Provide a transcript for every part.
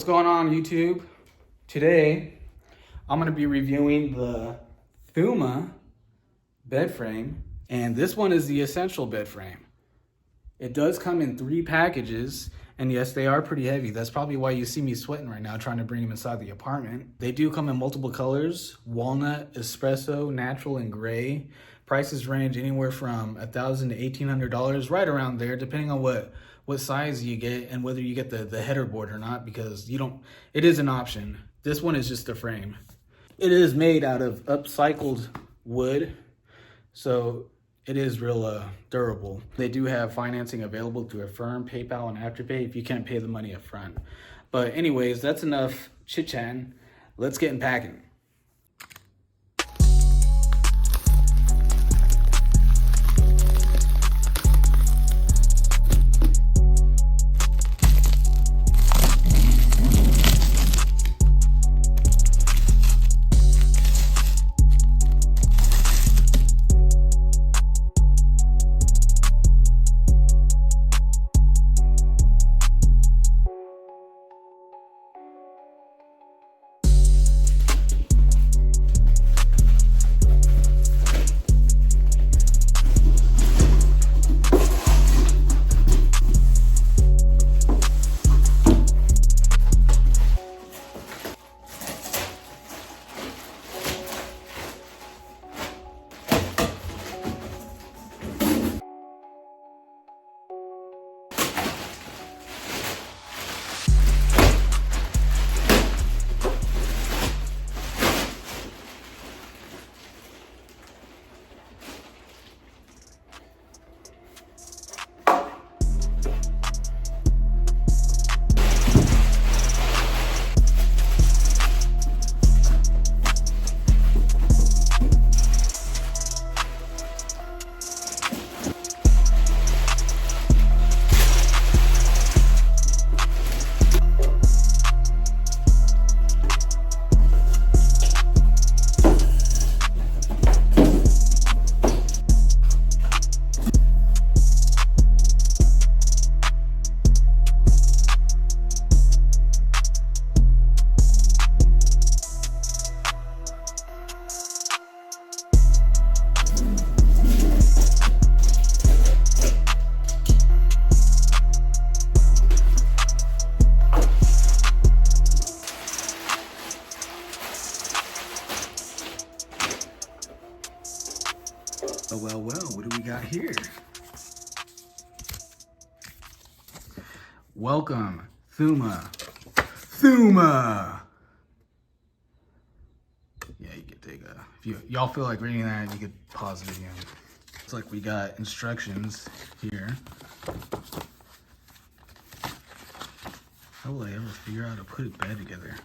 going on, YouTube? Today, I'm going to be reviewing the Thuma bed frame, and this one is the essential bed frame. It does come in 3 packages, and yes, they are pretty heavy. That's probably why you see me sweating right now, trying to bring them inside the apartment. They do come in multiple colors: walnut, espresso, natural, and gray. Prices range anywhere from $1,000 to $1,800, right around there, depending on what size you get and whether you get the header board or not, because it is an option. This one is just the frame. It is made out of upcycled wood, so it is real durable. They do have financing available through Affirm, PayPal, and Afterpay if you can't pay the money up front. But anyways, that's enough chit-chatting. Let's get in packing. Well, what do we got here? Welcome, Thuma. Yeah, you could take if y'all feel like reading that, you could pause it again. Looks like we got instructions here. How will I ever figure out how to put a bed together?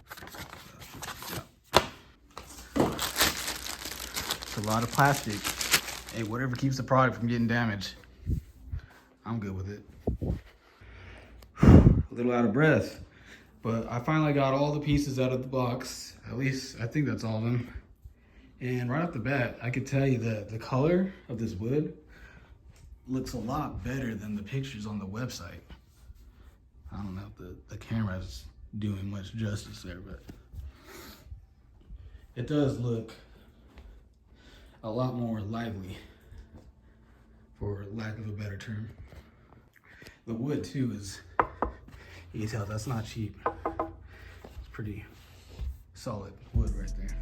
It's a lot of plastic. Hey, whatever keeps the product from getting damaged, I'm good with it. A little out of breath, but I finally got all the pieces out of the box. At least I think that's all of them. And right off the bat, I could tell you that the color of this wood looks a lot better than the pictures on the website. I don't know if the camera's doing much justice there, but it does look a lot more lively, for lack of a better term. The wood too is, you can tell that's not cheap. It's pretty solid wood right there.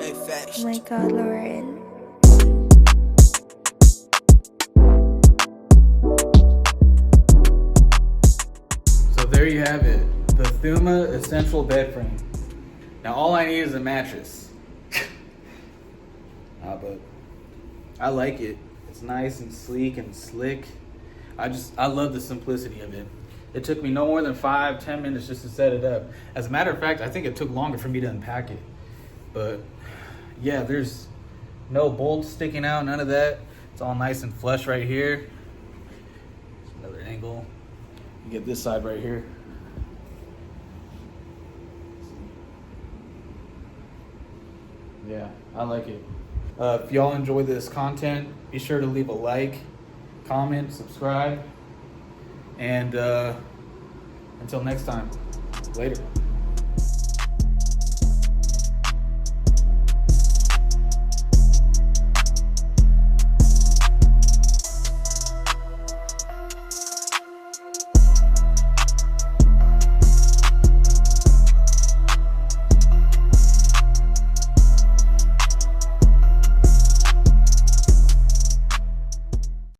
Oh my God, Lauren. So there you have it, the Thuma Essential Bed Frame. Now all I need is a mattress. But I like it. It's nice and sleek and slick. I love the simplicity of it. It took me no more than 5-10 minutes just to set it up. As a matter of fact, I think it took longer for me to unpack it. But yeah, there's no bolts sticking out, none of that. It's all nice and flush right here. Another angle. You get this side right here. Yeah, I like it. If y'all enjoy this content, be sure to leave a like, comment, subscribe, and until next time, later.